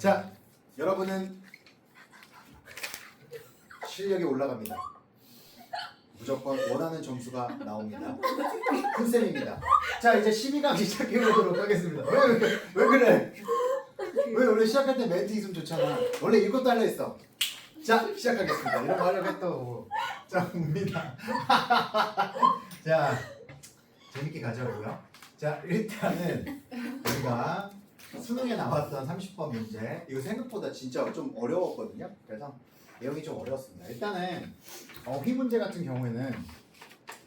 자, 여러분은 실력이 올라갑니다. 무조건 원하는 점수가 나옵니다. 쿤쌤입니다. 자, 이제 12강 시작해보도록 하겠습니다. 왜 그래? 왜 원래 시작할 때 멘트 있으면 좋잖아. 원래 이것도 하려 했어. 자, 시작하겠습니다. 이런 거 하려고 했다고. 자, 옵니다. 자, 재밌게 가져오고요. 자, 일단은 우리가 수능에 나왔던 30번 문제, 이거 생각보다 진짜 좀 어려웠거든요. 그래서 내용이 좀 어려웠습니다. 일단은 휘 문제 같은 경우에는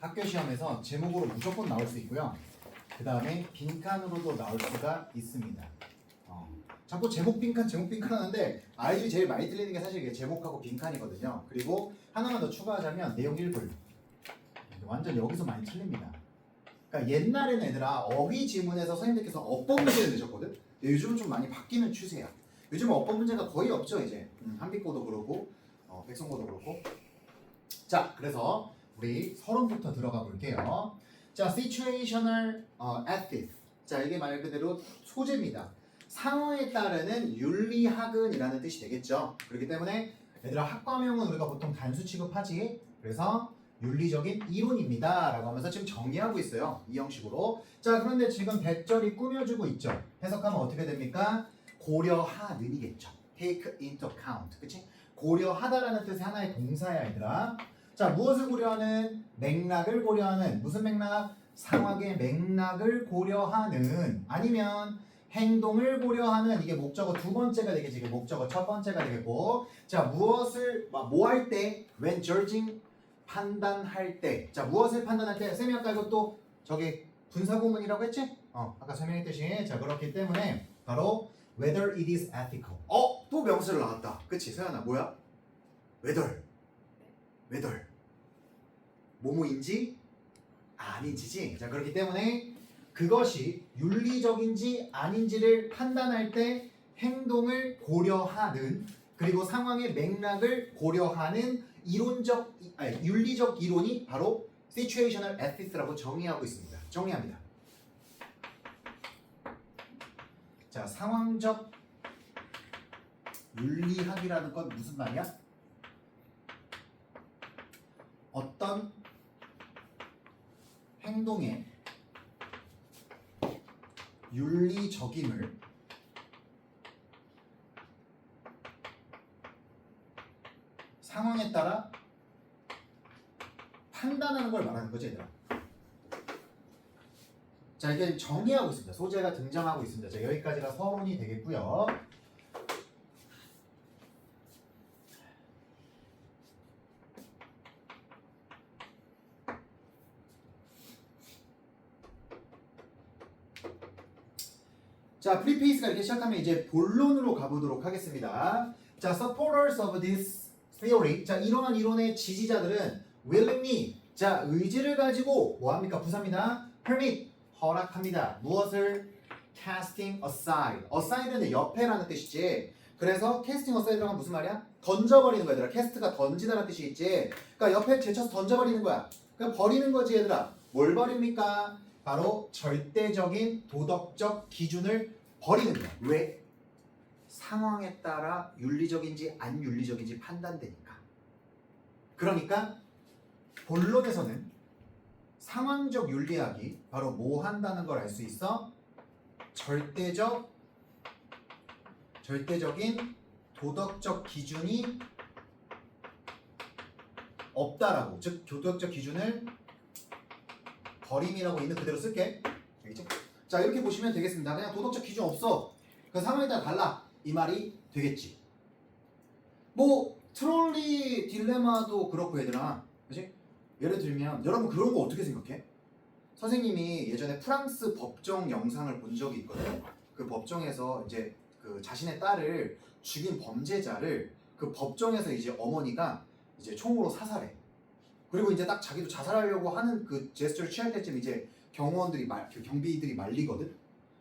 학교 시험에서 제목으로 무조건 나올 수 있고요. 그 다음에 빈칸으로도 나올 수가 있습니다. 자꾸 제목 빈칸 하는데 아이들이 제일 많이 틀리는 게 사실 이게 제목하고 빈칸이거든요. 그리고 하나만 더 추가하자면 내용 1분. 완전 여기서 많이 틀립니다. 그러니까 옛날에는 얘들아 어휘 지문에서 선생님들께서 어법 문제를 내셨거든. 근데 요즘은 좀 많이 바뀌는 추세야. 요즘은 어법 문제가 거의 없죠 이제. 한빛고도 그렇고 백성고도 그렇고. 자, 그래서 우리 서론부터 들어가 볼게요. 자, situational ethics. 자, 이게 말 그대로 소재입니다. 상황에 따르는 윤리학은이라는 뜻이 되겠죠. 그렇기 때문에 얘들아 학과명은 우리가 보통 단수 취급하지. 그래서 윤리적인 이론입니다 라고 하면서 지금 정리하고 있어요. 이 형식으로. 자, 그런데 지금 대절이 꾸며주고 있죠. 해석하면 어떻게 됩니까? 고려하는이겠죠. take into account. 그치? 고려하다라는 뜻의 하나의 동사야 얘들아. 자, 무엇을 고려하는? 맥락을 고려하는. 무슨 맥락? 상황의 맥락을 고려하는. 아니면 행동을 고려하는. 이게 목적어 두 번째가 되겠지. 이게 목적어 첫 번째가 되겠고. 자, 무엇을 뭐 할 때? when judging 판단할 때. 자, 무엇을 판단할 때? 쌤이 아까 이것도 저기 분사구문이라고 했지? 아까 설명했듯이. 자, 그렇기 때문에 바로 whether it is ethical. 또 명사를 나왔다. 그치? 서연아 뭐야? whether 뭐뭐인지 아닌지지. 자, 그렇기 때문에 그것이 윤리적인지 아닌지를 판단할 때 행동을 고려하는, 그리고 상황의 맥락을 고려하는 윤리적 이론이 바로 situational ethics라고 정의하고 있습니다. 정리합니다. 자, 상황적 윤리학이라는 건 무슨 말이야? 어떤 행동의 윤리적임을 상황에 따라 판단하는 걸 말하는 거죠, 얘들아. 자, 이게 정의하고 있습니다. 소재가 등장하고 있습니다. 자, 여기까지가 서론이 되겠고요. 자, 프리페이스가 이렇게 시작하면 이제 본론으로 가보도록 하겠습니다. 자, supporters of this theory. 자, 이러한 이론의 지지자들은 willingly. 자, 의지를 가지고 뭐합니까? 부사입니다. permit. 허락합니다. 무엇을? casting aside. asside는 옆에라는 뜻이지. 그래서 casting aside가 무슨 말이야? 던져버리는 거야, 얘들아. cast가 던지다라는 뜻이 있지. 그러니까 옆에 제쳐서 던져버리는 거야. 그냥 버리는 거지, 얘들아. 뭘 버립니까? 바로 절대적인 도덕적 기준을 버리는 거야. 왜? 상황에 따라 윤리적인지 안 윤리적인지 판단되니까. 그러니까 본론에서는 상황적 윤리학이 바로 뭐 한다는 걸 알 수 있어? 절대적인 도덕적 기준이 없다라고. 즉 도덕적 기준을 버림이라고 있는 그대로 쓸게. 알겠지? 자, 이렇게 보시면 되겠습니다. 그냥 도덕적 기준 없어. 그 상황에 따라 달라. 이 말이 되겠지. 뭐 트롤리 딜레마도 그렇고 얘들아. 그치? 예를 들면 여러분 그런 거 어떻게 생각해? 선생님이 예전에 프랑스 법정 영상을 본 적이 있거든요. 그 법정에서 이제 그 자신의 딸을 죽인 범죄자를 그 법정에서 이제 어머니가 이제 총으로 사살해. 그리고 이제 딱 자기도 자살하려고 하는 그 제스처를 취할 때쯤 이제 그 경비들이 말리거든.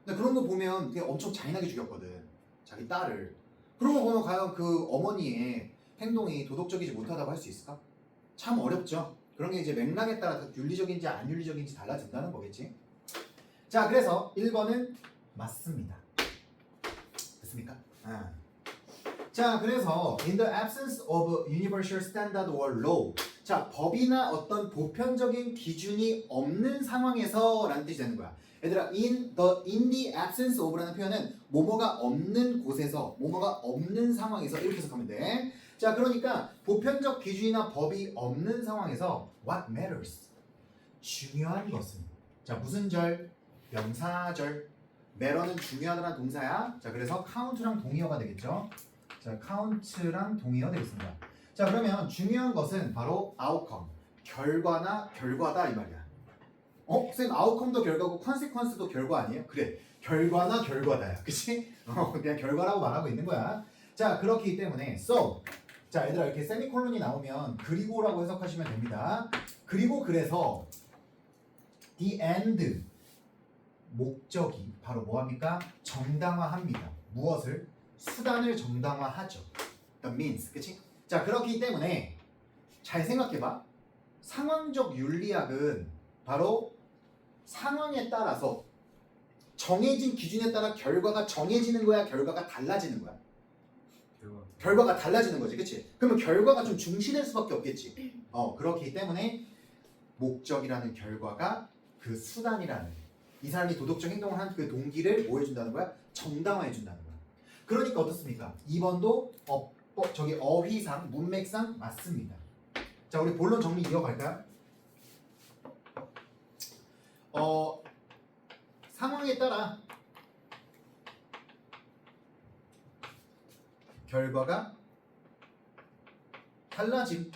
근데 그런 거 보면 그게 엄청 잔인하게 죽였거든. 자기 딸을. 그런 거 보면 과연 그 어머니의 행동이 도덕적이지 못하다고 할 수 있을까? 참 어렵죠. 그런 게 이제 맥락에 따라 윤리적인지 안 윤리적인지 달라진다는 거겠지. 자, 그래서 1번은 맞습니다. 됐습니까? 자, 그래서 in the absence of universal standard or law. 자, 법이나 어떤 보편적인 기준이 없는 상황에서 라는 뜻이 되는 거야. 얘들아, in the absence of라는 표현은 뭐뭐가 없는 곳에서, 뭐뭐가 없는 상황에서 이렇게 해석하면 돼. 자, 그러니까 보편적 기준이나 법이 없는 상황에서 what matters? 중요한 것은. 자, 무슨 절? 명사절. matter는 중요하다는 동사야. 자, 그래서 count랑 동의어가 되겠죠. 자, count랑 동의어 되겠습니다. 자, 그러면 중요한 것은 바로 outcome, 결과나 결과다 이 말이야. 선생님 outcome도 결과고 consequence도 결과 아니에요? 그래, 결과나 결과다야. 그치? 그냥 결과라고 말하고 있는 거야. 자, 그렇기 때문에 so. 자, 얘들아 이렇게 세미콜론이 나오면 그리고라고 해석하시면 됩니다. 그리고 그래서 the end, 목적이 바로 뭐합니까? 정당화합니다. 무엇을? 수단을 정당화하죠. The means, 그치? 자, 그렇기 때문에 잘 생각해봐. 상황적 윤리학은 바로 상황에 따라서 정해진 기준에 따라 결과가 정해지는 거야, 결과가 달라지는 거야? 결과가 달라지는 거지, 그치? 그러면 결과가 좀 중시될 수밖에 없겠지. 그렇기 때문에 목적이라는 결과가 그 수단이라는, 이 사람이 도덕적 행동을 한 그 동기를 뭐 해준다는 거야? 정당화해 준다는 거야. 그러니까 어떻습니까? 2번도 어휘상, 문맥상 맞습니다. 자, 우리 본론 정리 이어갈까요? 상황에 따라 결과가 달라짐.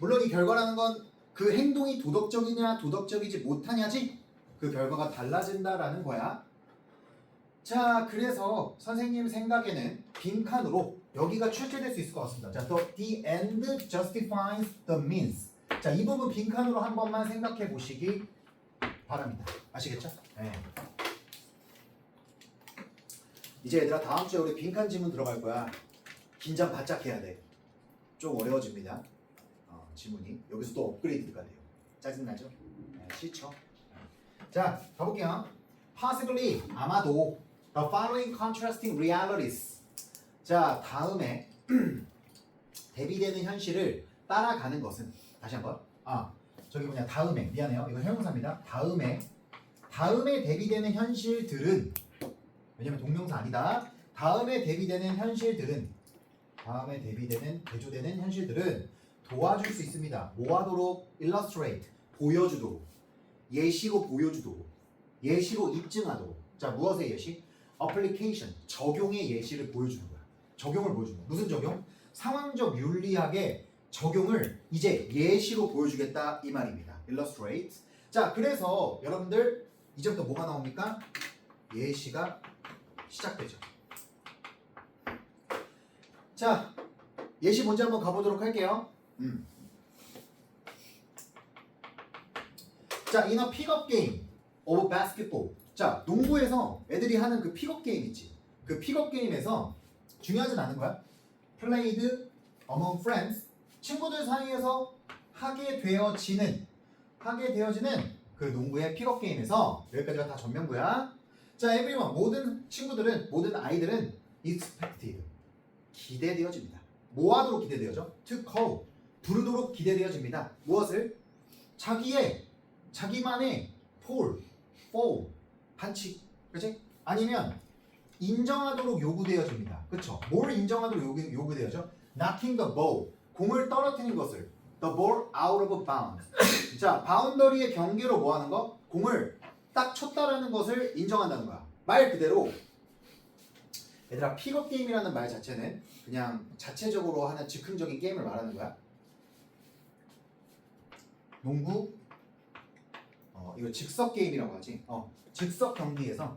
물론 이 결과라는 건 그 행동이 도덕적이냐 도덕적이지 못하냐지 그 결과가 달라진다라는 거야. 자, 그래서 선생님 생각에는 빈칸으로 여기가 출제될 수 있을 것 같습니다. 자, the end justifies the means. 자, 이 부분 빈칸으로 한 번만 생각해 보시기 바랍니다. 아시겠죠? 네. 이제 얘들아 다음 주에 우리 빈칸 지문 들어갈 거야. 긴장 바짝 해야 돼. 좀 어려워집니다. 지문이 여기서 또 업그레이드가 돼요. 짜증나죠? 네, 싫죠? 자, 가볼게요. Possibly, 아마도 the following contrasting realities. 자, 다음에 대비되는 현실을 따라가는 것은, 다시 한번. 저기 뭐냐, 다음에, 미안해요. 이거 형용사입니다. 다음에 대비되는 현실들은, 왜냐면 동명사 아니다. 다음에 대비되는 현실들은, 대조되는 현실들은 도와줄 수 있습니다. 뭐 하도록? illustrate, 보여주도록. 예시로 보여주도록. 예시로 입증하도록. 자, 무엇의 예시? application, 적용의 예시를 보여주는 거야. 적용을 보여주는 거야. 무슨 적용? 상황적 윤리학의 적용을 이제 예시로 보여주겠다 이 말입니다. illustrate. 자, 그래서 여러분들 이제부터 뭐가 나옵니까? 예시가 시작되죠. 자, 예시 먼저 한번 가보도록 할게요. 자, in a pick-up game of basketball. 자, 농구에서 애들이 하는 그 픽업 게임 있지. 그 픽업 게임에서 중요하진 않은 거야. played among friends. 친구들 사이에서 하게 되어지는 그 농구의 픽업 게임에서, 여기까지가 다 전명구야. 자, everyone, 모든 친구들은, 모든 아이들은 expected, 기대되어집니다. 뭐 하도록 기대되어져? to call, 부르도록 기대되어집니다. 무엇을? 자기만의 fall, 반칙, 그치? 아니면 인정하도록 요구되어집니다. 그쵸? 뭘 인정하도록 요구되어져? knocking the ball, 공을 떨어뜨리는 것을, the ball out of bounds. 자, 바운더리의 경계로 뭐 하는 거? 공을 딱 쳤다라는 것을 인정한다는 거야. 말 그대로 얘들아, 픽업 게임이라는 말 자체는 그냥 자체적으로 하는 즉흥적인 게임을 말하는 거야. 농구, 이거 즉석 게임이라고 하지. 즉석 경기에서는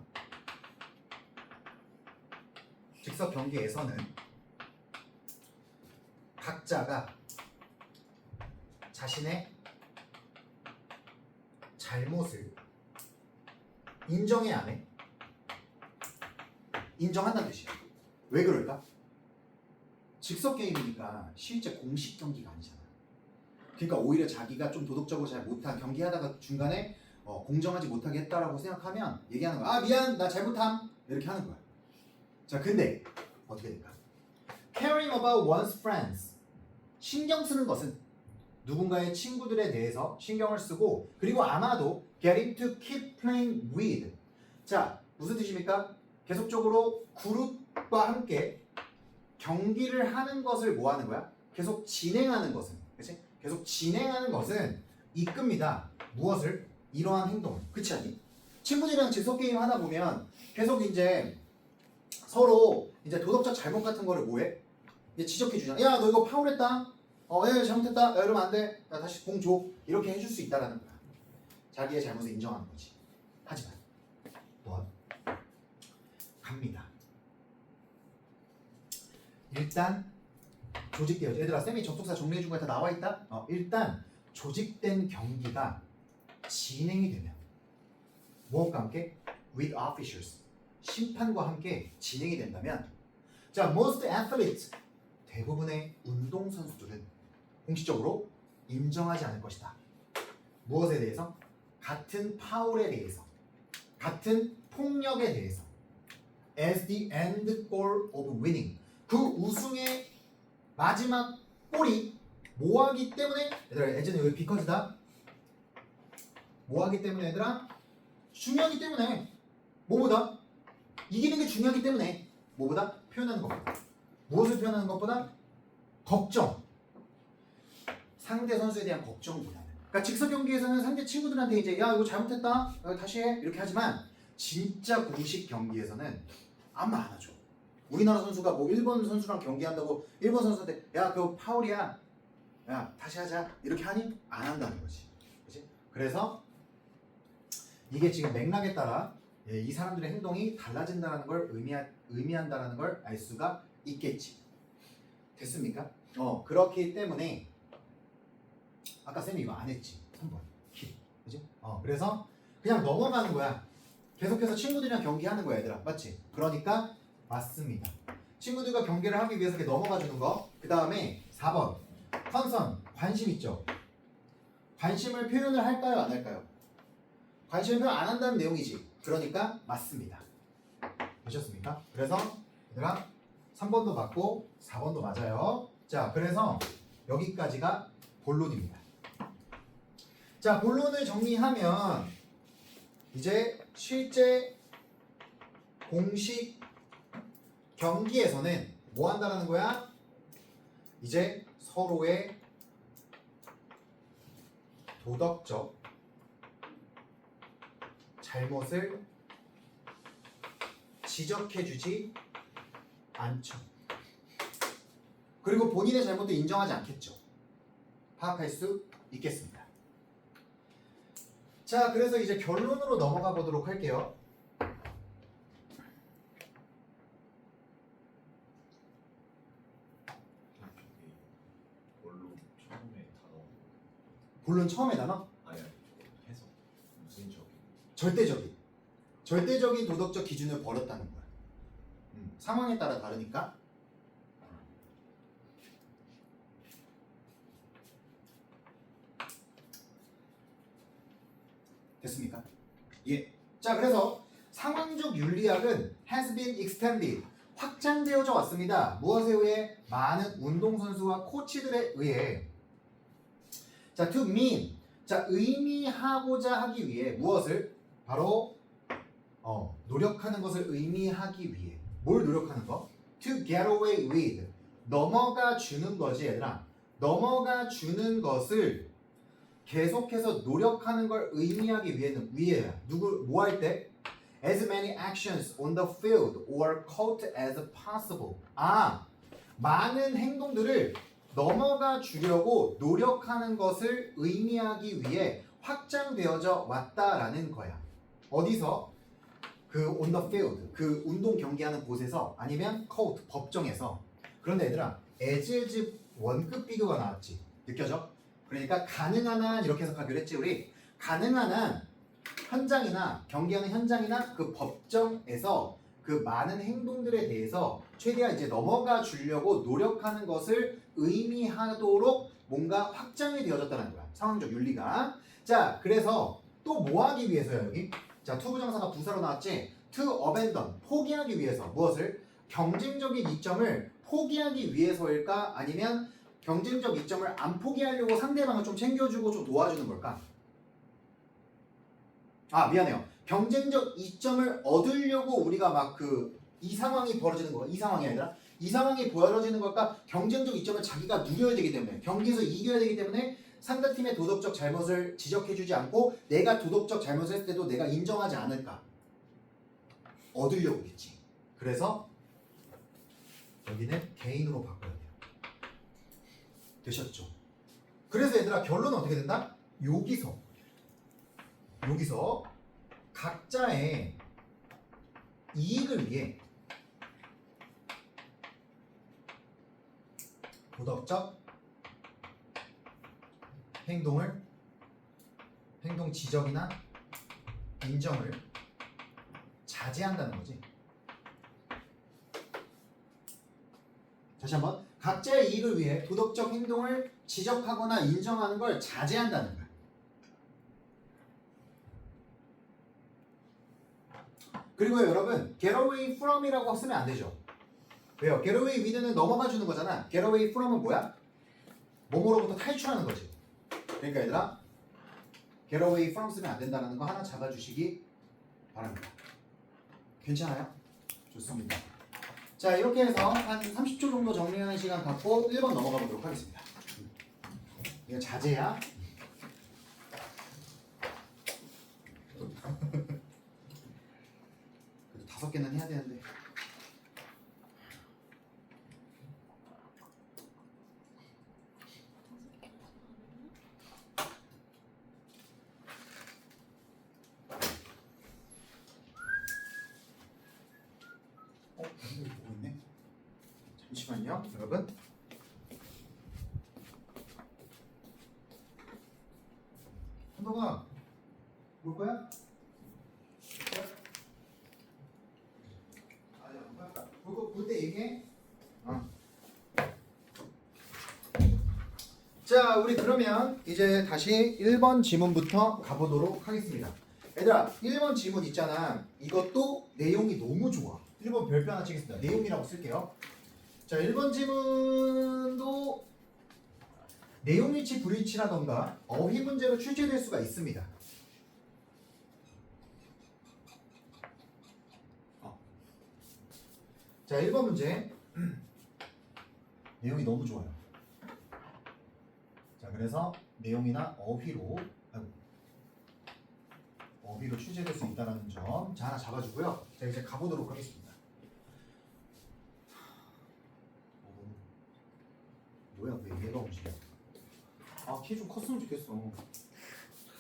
각자가 자신의 잘못을 인정해 안 해? 인정한다는 뜻이야. 왜 그럴까? 즉석 게임이니까 실제 공식 경기가 아니잖아. 그러니까 오히려 자기가 좀 도덕적으로 잘 못한, 경기하다가 중간에 공정하지 못하게 했다라고 생각하면 얘기하는 거야. 아, 미안, 나 잘못함. 이렇게 하는 거야. 자, 근데 어떻게 될까? Caring about one's friends. 신경 쓰는 것은 누군가의 친구들에 대해서 신경을 쓰고 그리고 아마도 getting to keep playing with. 자, 무슨 뜻입니까? 계속적으로 그룹과 함께 경기를 하는 것을 뭐 하는 거야? 계속 진행하는 것은, 그치? 계속 진행하는 것은 이끕니다. 무엇을? 이러한 행동을. 그렇지 않니? 친구들이랑 즉석 게임 하다 보면 계속 이제 서로 이제 도덕적 잘못 같은 거를 뭐해? 이제 지적해 주잖아. 야, 너 이거 파울했다. 야, 잘못했다. 야, 이러면 안 돼. 야, 다시 공 줘. 이렇게 해줄 수 있다라는 거야. 자기의 잘못을 인정하는 거지. 하지만 넌 갑니다. 일단 조직되어. 얘들아, 쌤이 접속사 정리해준 거 다 나와 있다. 일단 조직된 경기가 진행이 되면 무엇과 함께? With officials. 심판과 함께 진행이 된다면, 자, most athletes. 대부분의 운동선수들은 공식적으로 인정하지 않을 것이다. 무엇에 대해서? 같은 파울에 대해서, 같은 폭력에 대해서. As the end goal of winning. 그 우승의 마지막 골이 뭐하기 때문에, 얘들아, 예전에 여기 비커즈다. 뭐하기 때문에, 얘들아? 중요하기 때문에. 뭐보다? 이기는 게 중요하기 때문에. 뭐보다? 표현하는 것보다. 무엇을 표현하는 것보다? 걱정. 상대 선수에 대한 걱정보다는. 그러니까 직접 경기에서는 상대 친구들한테 이제 야, 이거 잘못했다. 야, 다시 해. 이렇게 하지만 진짜 공식 경기에서는 아무 안 하죠. 우리나라 선수가 뭐 일본 선수랑 경기한다고 일본 선수한테 야, 그거 파울이야. 야, 다시 하자. 이렇게 하니? 안 한다는 거지. 그렇지? 그래서 이게 지금 맥락에 따라 이 사람들의 행동이 달라진다는 걸 의미한다는 걸 알 수가 있겠지. 됐습니까? 그렇기 때문에 아까 쌤이 이거 안 했지. 3번 키. 그지? 그래서 그냥 넘어가는 거야. 계속해서 친구들이랑 경기하는 거야, 얘들아. 맞지? 그러니까 맞습니다. 친구들과 경기를 하기 위해서 이렇게 넘어가 주는 거. 그 다음에 4번 컨선. 관심 있죠? 관심을 표현을 할까요, 안 할까요? 관심을 표현 안 한다는 내용이지. 그러니까 맞습니다. 되셨습니까? 그래서 얘들아 3번도 맞고 4번도 맞아요. 자, 그래서 여기까지가 본론입니다. 자, 본론을 정리하면 이제 실제 공식 경기에서는 뭐 한다라는 거야? 이제 서로의 도덕적 잘못을 지적해주지 않죠. 그리고 본인의 잘못도 인정하지 않겠죠. 파악할 수 있겠습니다. 자, 그래서 이제 결론으로 넘어가 보도록 할게요. 본론 처음에 단어 본론 처음에 단어? 아니 해석 무슨 절대적인 도덕적 기준을 버렸다는 거야. 상황에 따라 다르니까. 됐습니까? 예. 자, 그래서 상황적 윤리학은 has been extended. 확장되어져 왔습니다. 무엇에 의해? 많은 운동선수와 코치들에 의해. 자, to mean. 자, 의미하고자 하기 위해 무엇을? 바로 노력하는 것을 의미하기 위해. 뭘 노력하는 거? To get away with. 넘어가 주는 거지, 얘들아. 넘어가 주는 것을 계속해서 노력하는 걸 의미하기 위해야. 뭐 할 때? As many actions on the field or court as possible. 많은 행동들을 넘어가 주려고 노력하는 것을 의미하기 위해 확장되어져 왔다라는 거야. 어디서? 그 on the field, 그 운동 경기하는 곳에서, 아니면 court, 법정에서. 그런데 얘들아, as 원급 비교가 나왔지. 느껴져? 그러니까 가능한 한 이렇게 해석하기로 했지 우리. 가능한 한 현장이나 경기하는 현장이나 그 법정에서 그 많은 행동들에 대해서 최대한 이제 넘어가 주려고 노력하는 것을 의미하도록 뭔가 확장이 되어졌다는 거야. 상황적 윤리가. 자, 그래서 또 뭐 하기 위해서요, 여기? 자, to 부정사가 부사로 나왔지. To abandon, 포기하기 위해서. 무엇을? 경쟁적인 이점을 포기하기 위해서일까? 아니면 경쟁적 이점을 안 포기하려고 상대방을 좀 챙겨주고 좀 도와주는 걸까? 아 미안해요. 경쟁적 이점을 얻으려고 우리가 막 이 상황이 벌어지는 거가 이 상황이 아니라 이 상황이 벌어지는 걸까? 경쟁적 이점을 자기가 누려야 되기 때문에 경기에서 이겨야 되기 때문에 상대팀의 도덕적 잘못을 지적해주지 않고 내가 도덕적 잘못을 했을 때도 내가 인정하지 않을까? 얻으려고겠지. 그래서 여기는 개인으로 바꿔야 돼요. 되셨죠? 그래서 얘들아 결론은 어떻게 된다? 여기서 각자의 이익을 위해 도덕적 행동 지적이나 인정을 자제한다는 거지. 다시 한번 각자의 이익을 위해 도덕적 행동을 지적하거나 인정하는 걸 자제한다는 거야. 그리고 여러분 get away from이라고 쓰면 안 되죠. 왜요? get away with는 넘어가 주는 거잖아. get away from은 뭐야? 뭐뭐로부터 탈출하는 거지. 그러니까 얘들아 get away from 쓰면 안 된다는 거 하나 잡아주시기 바랍니다. 괜찮아요? 좋습니다. 자 이렇게 해서 한 30초 정도 정리하는 시간 갖고 1번 넘어가 보도록 하겠습니다. 이거 자제야. 그래도 5개는 해야 되는데. 여기 보고 있네. 잠시만요, 여러분. 한동아, 볼 거야? 볼때 얘기해. 자, 우리 그러면 이제 다시 1번 지문부터 가보도록 하겠습니다. 얘들아, 1번 지문 있잖아. 이것도 내용이 너무 좋아. 1번 별표 하나 치겠습니다. 내용이라고 쓸게요. 자, 1번 지문도 내용 일치 불일치라던가 어휘 문제로 출제될 수가 있습니다. 자, 1번 문제. 내용이 너무 좋아요. 자, 그래서 내용이나 어휘로 출제될 수 있다는 점 자, 하나 잡아주고요. 자, 이제 가보도록 하겠습니다. 뭐야, 왜 얘가 움직여? 아, 키 좀 컸으면 좋겠어.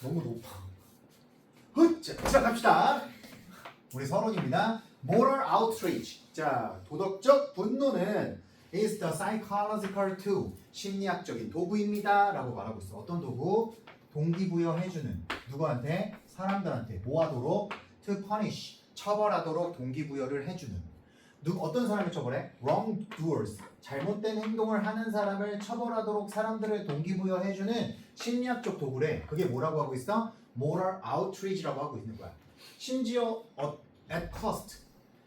너무 높아. 자, 시작합시다. 우리 서론입니다. Moral outrage. 자, 도덕적 분노는 is the psychological tool. 심리학적인 도구입니다. 라고 말하고 있어. 어떤 도구? 동기부여해주는. 누구한테? 사람들한테. 뭐 하도록? To punish. 처벌하도록 동기부여를 해주는. 어떤 사람을 처벌해? wrongdoers. 잘못된 행동을 하는 사람을 처벌하도록 사람들을 동기부여해주는 심리학적 도구래. 그게 뭐라고 하고 있어? moral outrage라고 하고 있는 거야. 심지어 at cost.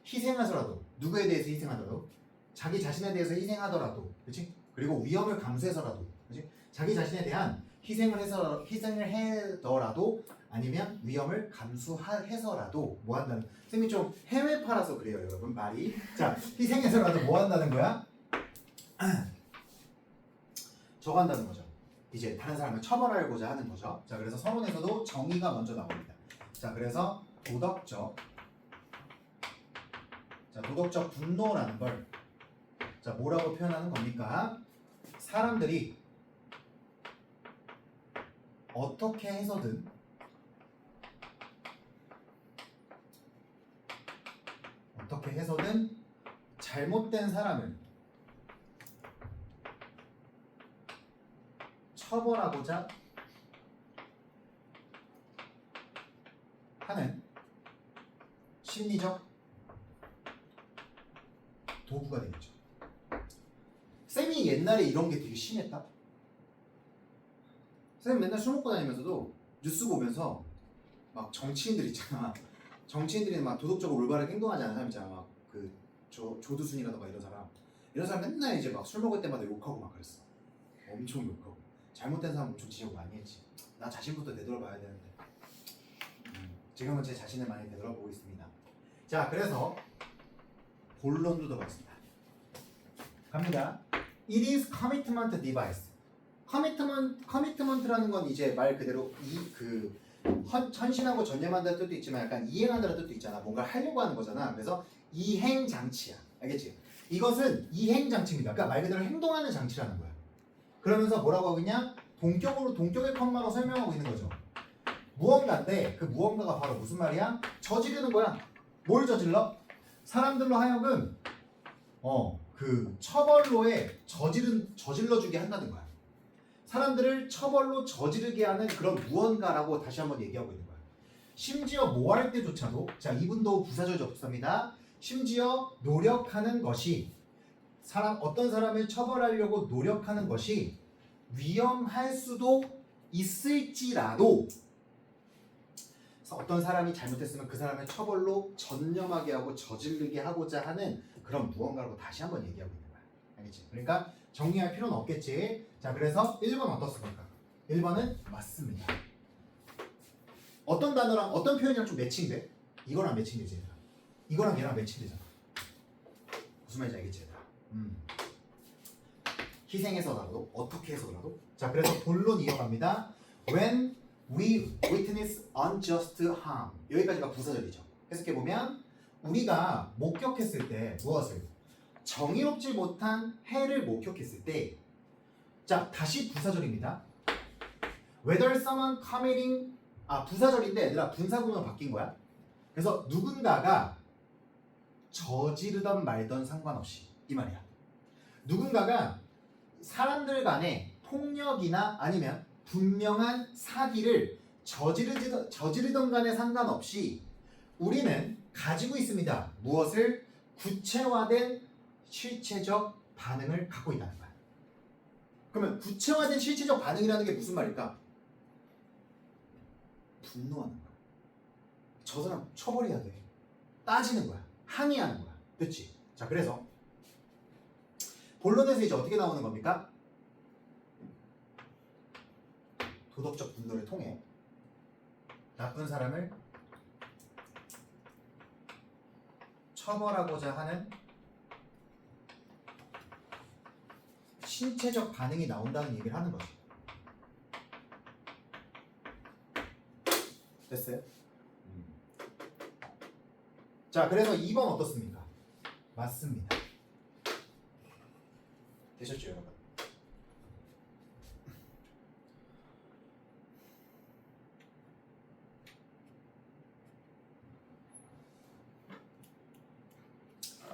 희생하더라도. 누구에 대해서 희생하더라도? 자기 자신에 대해서 희생하더라도. 그렇지? 그리고 위험을 감수해서라도. 그렇지? 자기 자신에 대한 희생을 해더라도 아니면 위험을 감수해서라도 뭐 한다는 쌤이 좀 해외파라서 그래요 여러분 말이. 자, 희생해서라도 뭐 한다는 거야? 저거 한다는 거죠. 이제 다른 사람을 처벌하고자 하는 거죠. 자, 그래서 서론에서도 정의가 먼저 나옵니다. 자, 그래서 도덕적 분노라는 걸 자, 뭐라고 표현하는 겁니까? 사람들이 어떻게 해서든 잘못된 사람을 처벌하고자 하는 심리적 도구가 되겠죠. 쌤이 옛날에 이런 게 되게 심했다. 쌤 맨날 술 먹고 다니면서도 뉴스 보면서 막 정치인들 있잖아. 정치인들이 막 도덕적으로 올바르게 행동하지 않는 사람 있잖아. 막 그 저 조두순이라던가 이런 사람 맨날 이제 막 술 먹을 때마다 욕하고 막 그랬어. 엄청 욕하고 잘못된 사람 엄청 지적 많이 했지. 나 자신부터 되돌아봐야 되는데 지금은 제 자신을 많이 되돌아보고 있습니다. 자, 그래서 본론도 들어가겠습니다. 갑니다. It is commitment device. commitment라는 건 이제 말 그대로 헌신하고 전념한다는 뜻도 있지만 약간 이행한다는 뜻도 있잖아. 뭔가 하려고 하는 거잖아. 그래서 이행 장치야. 알겠지? 이것은 이행 장치입니다. 그러니까 말 그대로 행동하는 장치라는 거야. 그러면서 뭐라고 하겠냐? 동격의 컴마로 설명하고 있는 거죠. 무언가인데 그 무언가가 바로 무슨 말이야? 저지르는 거야. 뭘 저질러? 사람들로 하여금 그 처벌로에 저질러주게 한다는 거야. 사람들을 처벌로 저지르게 하는 그런 무언가라고 다시 한번 얘기하고 있는 거야. 심지어 뭐 할 때조차도 자, 이분도 부사절 접수입니다. 심지어 노력하는 것이 어떤 사람을 처벌하려고 노력하는 것이 위험할 수도 있을지라도 어떤 사람이 잘못했으면 그 사람을 처벌로 전념하게 하고 저지르게 하고자 하는 그런 무언가라고 다시 한번 얘기하고 있는 거야. 알겠지? 그러니까 정리할 필요는 없겠지. 자, 그래서 1번 어떻습니까? 1번은 맞습니다. 어떤 단어랑 어떤 표현이랑 좀 매칭돼? 이거랑 매칭되지 얘들아. 이거랑 얘랑 매칭되잖아. 무슨 말인지 알겠지 얘들아? 희생해서라도 어떻게 해서라도. 자, 그래서 본론 이어갑니다. When we witness unjust harm. 여기까지가 부사절이죠. 해석해보면 우리가 목격했을 때 무엇을? 정의롭지 못한 해를 목격했을 때 자, 다시 부사절입니다. Whether someone committing 부사절인데 얘들아 분사구문으로 바뀐 거야. 그래서 누군가가 저지르던 말던 상관없이 이 말이야. 누군가가 사람들 간에 폭력이나 아니면 분명한 사기를 저지르던 간에 상관없이 우리는 가지고 있습니다. 무엇을? 구체화된 실체적 반응을 갖고 있다는 거야. 그러면 구체화된 실체적 반응이라는 게 무슨 말일까? 분노하는 거야. 저 사람 처벌해야 돼. 따지는 거야. 항의하는 거야. 그렇지? 자, 그래서 본론에서 이제 어떻게 나오는 겁니까? 도덕적 분노를 통해 나쁜 사람을 처벌하고자 하는 신체적 반응이 나온다는 얘기를 하는 거지. 됐어요? 자, 그래서 2번 어떻습니까? 맞습니다. 되셨죠, 여러분?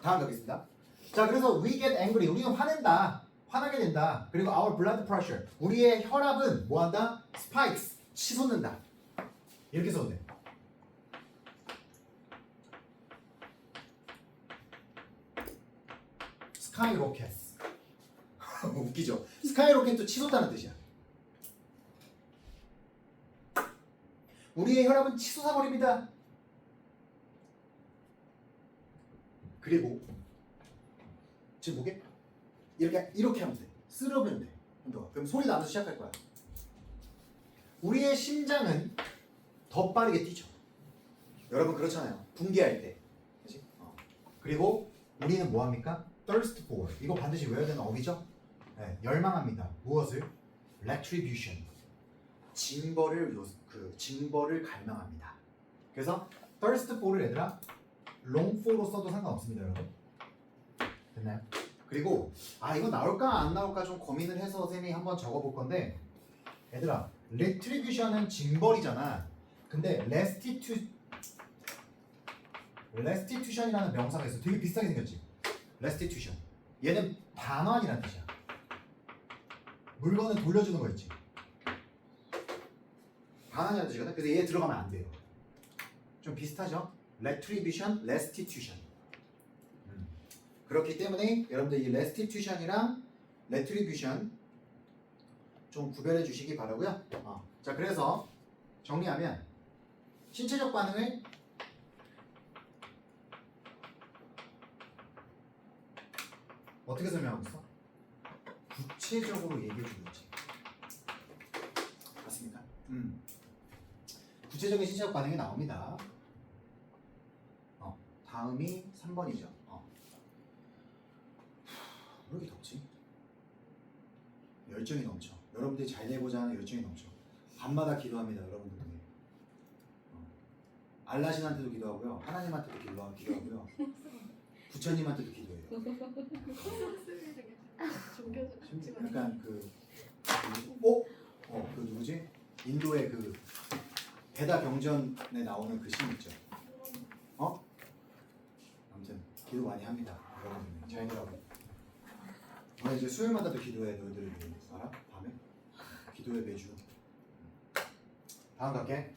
다음 가겠습니다. 자, 그래서 we get angry. 우리는 화낸다. 화나게 된다. 그리고 our blood pressure. 우리의 혈압은 뭐한다? spikes. 치솟는다. 이렇게 써도 돼. skyrockets. 웃기죠? skyrocket도 치솟다는 뜻이야. 우리의 혈압은 치솟아버립니다. 그리고 지금 뭐게? 이렇게 하면 돼. 쓸어보면 돼. 그럼 소리 나면서 시작할 거야. 우리의 심장은 더 빠르게 뛰죠. 여러분 그렇잖아요. 붕괴할 때. 그치? 그리고 우리는 뭐 합니까? thirst for. 이거 반드시 외워야 되는 어휘죠? 네, 열망합니다. 무엇을? retribution. 징벌을 갈망합니다. 그래서 thirst for를 얘들아 long for로 써도 상관없습니다, 여러분. 됐나요? 그리고 이거 나올까 안 나올까 좀 고민을 해서 쌤이 한번 적어볼 건데, 얘들아 retribution은 징벌이잖아. 근데 restitution이라는 명사가 있어. 되게 비슷하게 생겼지. restitution. 얘는 반환이라는 뜻이야. 물건을 돌려주는 거 있지. 반환이라는 뜻이거든. 그래서 얘 들어가면 안 돼요. 좀 비슷하죠? retribution, restitution. 그렇기 때문에 여러분들 이 restitution이랑 retribution 좀 구별해 주시기 바라고요. 자, 그래서 정리하면 신체적 반응을 어떻게 설명하고 있어? 구체적으로 얘기해주고 있지. 맞습니까? 구체적인 신체적 반응이 나옵니다. 다음이 3번이죠. 왜 이렇게 덥지? 열정이 넘쳐. 여러분들이 잘 되고자 하는 열정이 넘쳐. 밤마다 기도합니다, 여러분들 위해. 알라신한테도 기도하고요, 하나님한테도 기도하고요, 부처님한테도 기도해요. 약간 그 누구지? 인도의 그 베다 경전에 나오는 그 신 있죠. 아무튼 기도 많이 합니다, 여러분들. 잘 되라고. 오늘 이제 수요일마다도 기도해, 너희들을 위해. 알아? 밤에 기도해 매주. 다음 갈게.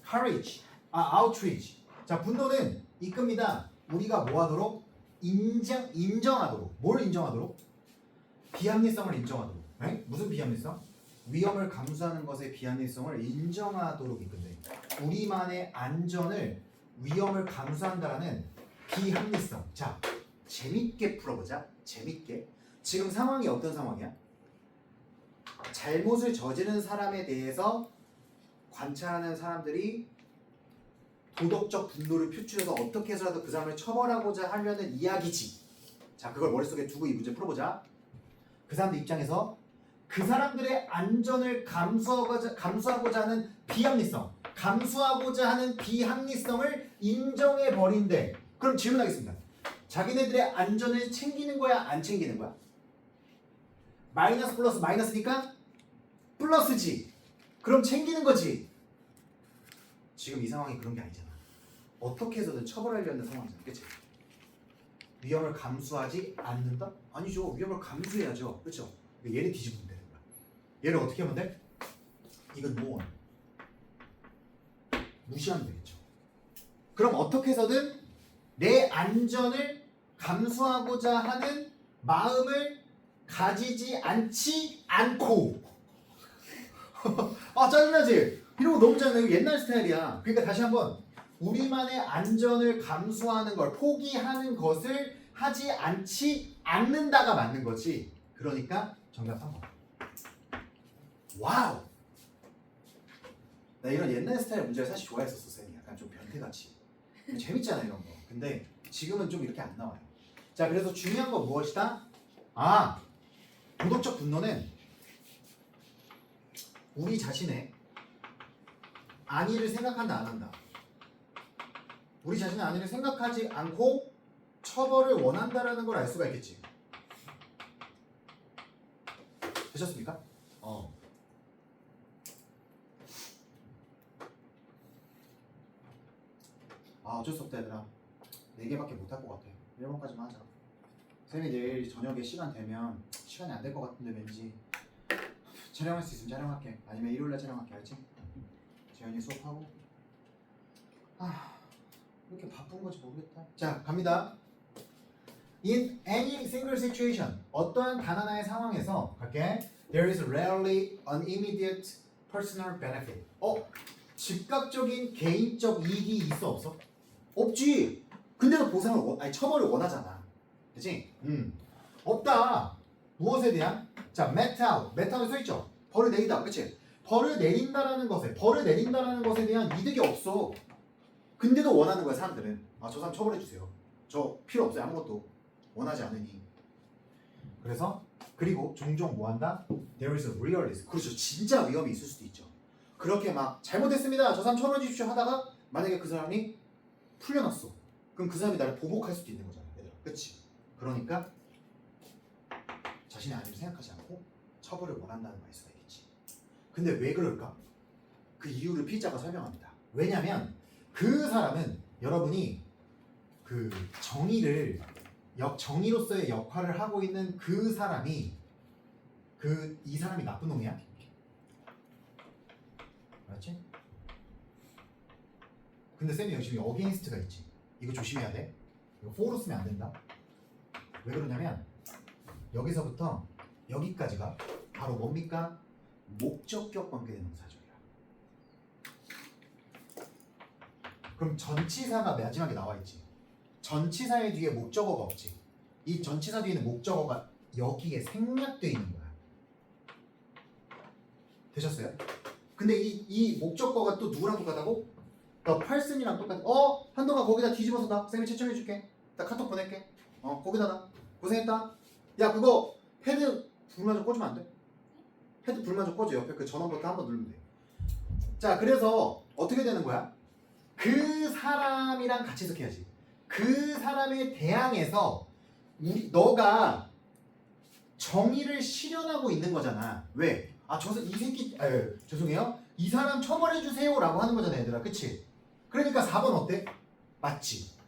courage, outreach. 자, 분노는 이끕니다. 우리가 뭐하도록? 인정하도록. 뭘 인정하도록? 비합리성을 인정하도록. 네? 무슨 비합리성? 위험을 감수하는 것의 비합리성을 인정하도록 이끈대. 우리만의 안전을 위험을 감수한다라는 비합리성. 자, 재밌게 풀어보자. 재밌게. 지금 상황이 어떤 상황이야? 잘못을 저지른 사람에 대해서 관찰하는 사람들이 도덕적 분노를 표출해서 어떻게 해서라도 그 사람을 처벌하고자 하려는 이야기지. 자, 그걸 머릿속에 두고 이 문제 풀어보자. 그 사람들 입장에서 그 사람들의 안전을 감수하고자 하는 비합리성, 감수하고자 하는 비합리성을 인정해버린대. 그럼 질문하겠습니다. 자기네들의 안전을 챙기는 거야, 안 챙기는 거야? 마이너스 플러스 마이너스니까 플러스지. 그럼 챙기는 거지. 지금 이 상황이 그런 게 아니잖아. 어떻게 해서든 처벌하려는 상황이잖아. 그치? 위험을 감수하지 않는다? 아니죠. 위험을 감수해야죠. 그렇죠? 얘를 뒤집으면 되는 거야. 얘를 어떻게 하면 돼? 이건 노원. 무시하면 되겠죠. 그럼 어떻게 해서든 내 안전을 감수하고자 하는 마음을 가지지 않지 않고. 짜증나지? 이런 거 너무 짜증나. 이거 옛날 스타일이야. 그러니까 다시 한번, 우리만의 안전을 감수하는 걸, 포기하는 것을 하지 않는다가 맞는 거지. 그러니까 정답 3번. 와우! 나 이런 옛날 스타일 문제를 사실 좋아했었어, 쌤이. 약간 좀 변태같이. 재밌잖아, 이런 거. 근데 지금은 좀 이렇게 안 나와요. 자, 그래서 중요한 건 무엇이다? 도덕적 분노는 우리 자신의 안위를 생각한다, 안 한다. 우리 자신의 안위를 생각하지 않고 처벌을 원한다라는 걸 알 수가 있겠지. 되셨습니까? 어쩔 수 없다, 얘들아. 4개밖에 못 할 것 같아. 1번까지만 하자. 쌤이 내일 저녁에 시간 되면, 시간이 안 될 것 같은데 왠지 촬영할 수 있으면 촬영할게. 아니면 일요일날 촬영할게. 알지? 재현이 수업하고. 왜 이렇게 바쁜 건지 모르겠다. 자, 갑니다. In any single situation, 어떠한 단 하나의 상황에서 갈게. There is rarely an immediate personal benefit. 즉각적인 개인적 이익이 있어, 없어? 없지. 근데도 보상을 처벌을 원하잖아. 그치? 없다. 무엇에 대한? 자, 메타에 써있죠? 벌을 내리다. 그치? 벌을 내린다라는 것에 대한 이득이 없어. 근데도 원하는 거야, 사람들은. 저 사람 처벌해주세요. 저 필요 없어요, 아무것도. 원하지 않으니. 그래서, 그리고 종종 뭐 한다? There is a real risk. 그렇죠. 진짜 위험이 있을 수도 있죠. 그렇게 막 잘못했습니다, 저 사람 처벌해 주십시오 하다가 만약에 그 사람이 풀려났어. 그럼 그 사람이 나를 보복할 수도 있는 거잖아, 얘들아. 그치? 그러니까 자신의 안위를 생각하지 않고 처벌을 원한다는 말 수가 있겠지. 근데 왜 그럴까? 그 이유를 피자가 설명합니다. 왜냐면 그 사람은, 여러분이 그 정의로서의 역할을 하고 있는 그 사람이, 이 사람이 나쁜 놈이야? 알았지? 근데 쌤이 여기 지금 어게인스트가 있지. 이거 조심해야 돼. 이거 for로 쓰면 안 된다. 왜 그러냐면 여기서부터 여기까지가 바로 뭡니까? 목적격 관계대명사절이야. 그럼 전치사가 마지막에 나와 있지. 전치사의 뒤에 목적어가 없지. 이 전치사 뒤에 있는 목적어가 여기에 생략되어 있는 거야. 되셨어요? 근데 이 목적어가 또 누구랑 똑같다고? 더 person이랑 똑같아. 한동안 거기다 뒤집어서 놔. 쌤이 채점해줄게. 나 카톡 보낼게. 거기다 놔. 고생했다. 야 그거 패드 불만 좀 꺼주면 안 돼? 패드 불만 좀 꺼줘. 옆에 그 전원 버튼 한번 누르면 돼. 자 그래서 어떻게 되는 거야? 그 사람이랑 같이 해석해야지. 그 사람에 대항해서 너가 정의를 실현하고 있는 거잖아. 왜? 이 새끼 죄송해요. 이 사람 처벌해 주세요라고 하는 거잖아, 얘들아. 그치? 그러니까 4번 어때? 맞지?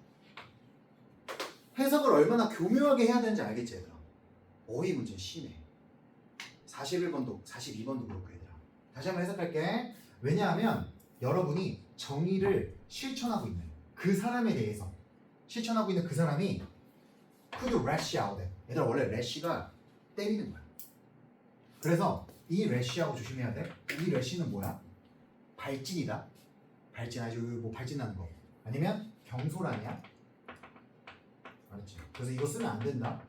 해석을 얼마나 교묘하게 해야 되는지 알겠지, 얘들아? 어휘 문제 심해. 41번도 42번도 그렇고, 얘들아. 다시 한번 해석할게. 왜냐하면 여러분이 정의를 실천하고 있는 그 사람에 대해서 실천하고 있는 그 사람이 could rash out. 얘들아 원래 rash가 때리는 거야. 그래서 이 rash하고 조심해야 돼. 이 rash는 뭐야? 발진이다. 발진 아주 뭐 발진나는 거. 아니면 경솔아니야? 알았지? 그래서 이거 쓰면 안 된다.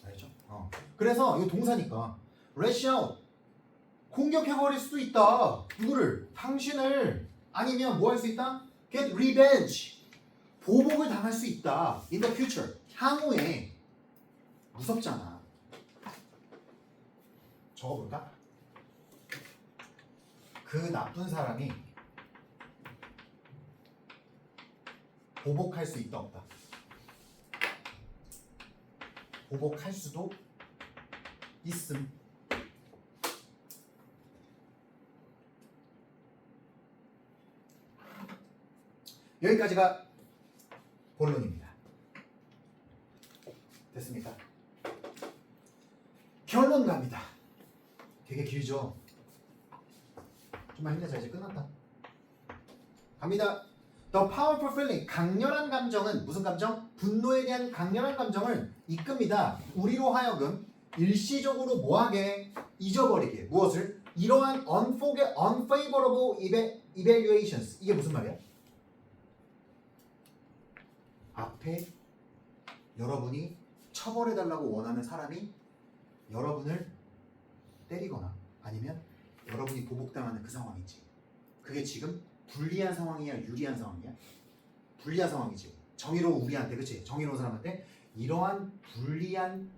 알죠? 그래서 이거 동사니까 rash out 공격해버릴 수도 있다. 누구를? 당신을. 아니면 뭐 할 수 있다? get revenge 보복을 당할 수 있다. in the future 향후에. 무섭잖아. 적어볼까? 그 나쁜 사람이 보복할 수 있다 없다. 보복할 수도 있음. 여기까지가 본론입니다. 됐습니까? 결론 갑니다. 되게 길죠? 좀만 힘내자. 이제 끝났다. 갑니다. The powerful feeling, 강렬한 감정은 무슨 감정? 분노에 대한 강렬한 감정을 이끕니다. 우리로 하여금 일시적으로 뭐하게? 잊어버리게. 무엇을? 이러한 unfavorable evaluations. 이게 무슨 말이야? 앞에 여러분이 처벌해달라고 원하는 사람이 여러분을 때리거나 아니면 여러분이 보복당하는 그 상황이지. 그게 지금 불리한 상황이야, 유리한 상황이야? 불리한 상황이지. 정의로운 우리한테, 그치? 정의로운 사람한테 이러한 불리한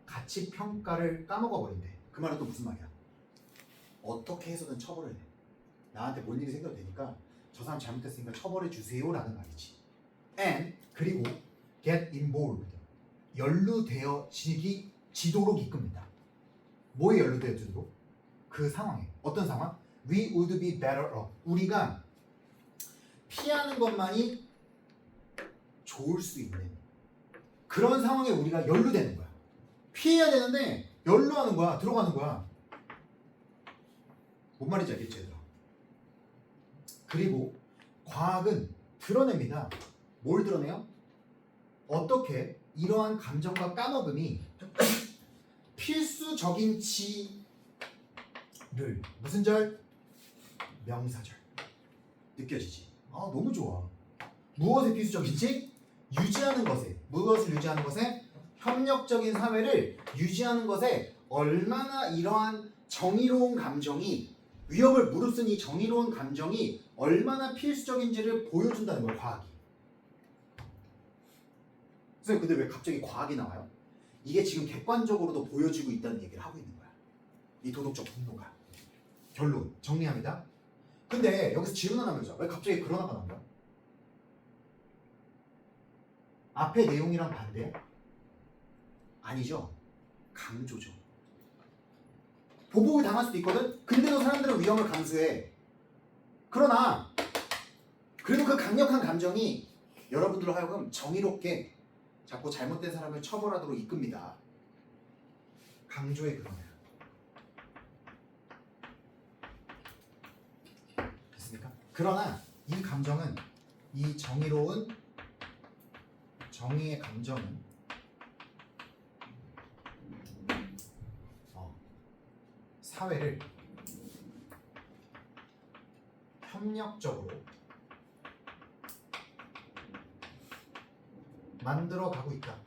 가치 평가를 까먹어버린대. 그 말은 또 무슨 말이야? 어떻게 해서든 처벌을 해. 나한테 뭔 일이 생겨도 되니까 저 사람 잘못했으니까 처벌해 주세요라는 말이지. And 그리고 get involved 연루되어지도록 이끕니다. 뭐에 연루되어지도록? 그 상황에. 어떤 상황? We would be better off. 우리가 피하는 것만이 좋을 수 있는 그런 상황에 우리가 연루되는 거야. 피해야 되는데 연루하는 거야. 들어가는 거야. 뭔 말인지 알겠지, 얘들아? 그리고 과학은 드러냅니다. 뭘 드러내요? 어떻게 이러한 감정과 까먹음이 필수적인 지를 무슨 절? 명사절. 느껴지지? 너무 좋아. 무엇에 필수적인지? 유지하는 것에. 무엇을 유지하는 것에? 협력적인 사회를 유지하는 것에 얼마나 이러한 정의로운 감정이 위협을 무릅쓴 이 정의로운 감정이 얼마나 필수적인지를 보여준다는 거예요, 과학이. 선생님, 근데 왜 갑자기 과학이 나와요? 이게 지금 객관적으로도 보여지고 있다는 얘기를 하고 있는 거야. 이 도덕적 분노가. 결론, 정리합니다. 근데 여기서 질문 하나 해보자. 왜 갑자기 그러나가 나온 거야? 앞에 내용이랑 반대야? 아니죠. 강조죠. 보복을 당할 수도 있거든? 근데도 사람들은 위험을 감수해. 그러나 그래도 그 강력한 감정이 여러분들로 하여금 정의롭게 자꾸 잘못된 사람을 처벌하도록 이끕니다. 강조의 그러네요. 됐습니까? 그러나 이 감정은, 이 정의로운 정의의 감정은 사회를 협력적으로 만들어 가고 있다.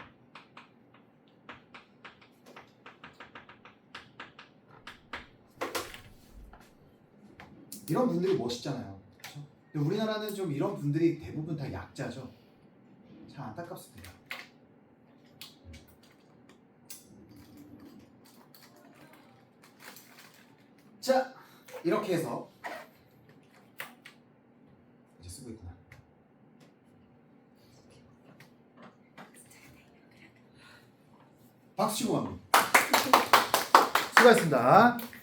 이런 분들이 멋있잖아요. 그렇죠? 근데 우리나라는 좀 이런 분들이 대부분 다 약자죠. 참 안타깝습니다. 자, 이렇게 해서 이제 쓰고 있구나. 박수 치고 갑니다. 수고하셨습니다.